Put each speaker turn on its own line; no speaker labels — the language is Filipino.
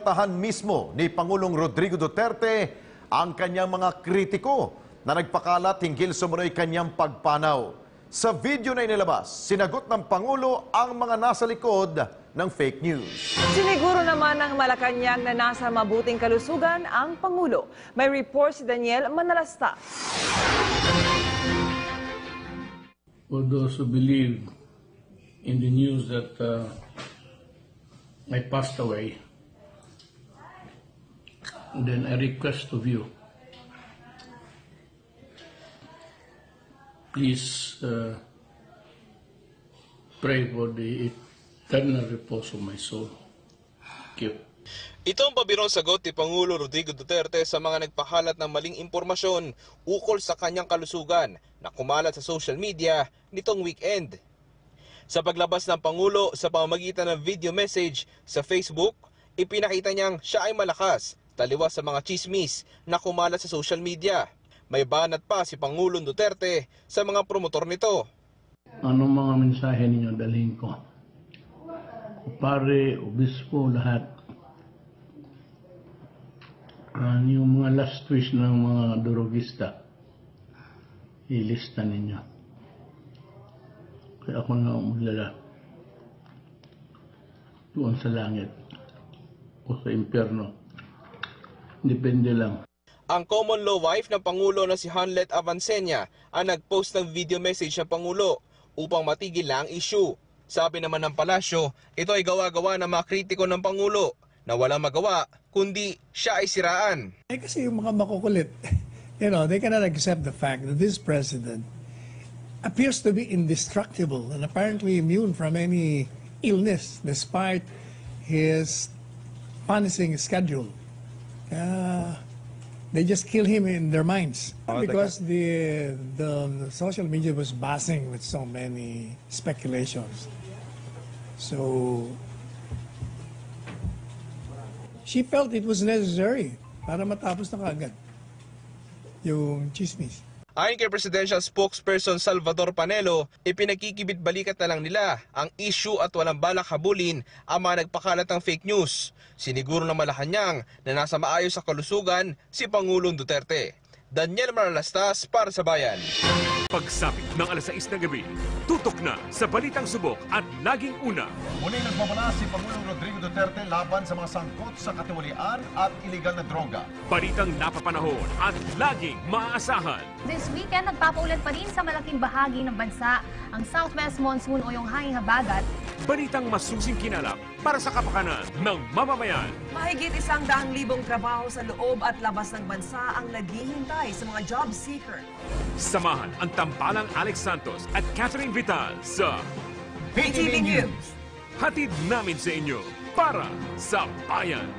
Tahan mismo ni Pangulong Rodrigo Duterte ang kanyang mga kritiko na nagpakalat hinggil sa umunoy kanyang pagpanaw. Sa video na inilabas, sinagot ng Pangulo ang mga nasa likod ng fake news.
Siniguro naman ng Malacanang na nasa mabuting kalusugan ang Pangulo. May report si Daniel Manalastas.
For those who believe in the news that I passed away, then I request of you, please pray for the eternal repose of my soul. Thank you.
Ito ang pabirong sagot ni Pangulo Rodrigo Duterte sa mga nagpakalat ng maling impormasyon ukol sa kanyang kalusugan na kumalat sa social media nitong weekend. Sa paglabas ng Pangulo sa pamamagitan ng video message sa Facebook, ipinakita niyang siya ay malakas, taliwas sa mga chismis na kumalat sa social media. May banat pa si Pangulong Duterte sa mga promotor nito.
Anong mga mensahe ninyo dalhin ko? Pare, obispo, lahat. Yung mga last wish ng mga durugista, ilista ninyo. Kaya ako na umulala doon sa langit o sa impyerno. Depende lang.
Ang common law wife ng Pangulo na si Hanlet Avancenia ang nag-post ng video message ng Pangulo upang matigil lang ang issue. Sabi naman ng palasyo, ito ay gawa-gawa ng mga kritiko ng Pangulo na walang magawa kundi siya ay siraan.
Kasi yung mga makukulit, they cannot accept the fact that this president appears to be indestructible and apparently immune from any illness despite his punishing schedule. They just kill him in their minds because the social media was buzzing with so many speculations. So she felt it was necessary para matapos na kaagad yung chismis.
Ayon kay Presidential Spokesperson Salvador Panelo, ipinagkikibit-balikat na lang nila ang issue at walang balak habulin ang mga nagpakalat ng fake news. Siniguro ng Malacanang na nasa maayos sa kalusugan si Pangulong Duterte. Daniel Manalastas para sa Bayan.
Pagsapit ng alas 6 ng gabi, tutok na sa Balitang Subok at laging una.
Muling nagmamala si Pangulong Rodrigo Duterte laban sa mga sangkot sa katiwalian at iligal na droga.
Balitang napapanahon at laging maaasahan.
This weekend, nagpapaulan pa rin sa malaking bahagi ng bansa ang Southwest Monsoon o yung hanging habagat.
Balitang masusing kinalap para sa kapakanan ng mamamayan.
Mahigit 100,000 trabaho sa loob at labas ng bansa ang naghihintay sa mga job seeker.
Samahan ang tampalang Alex Santos at Catherine Vital sa
PTV News.
Hatid namin sa inyo para sa Bayan.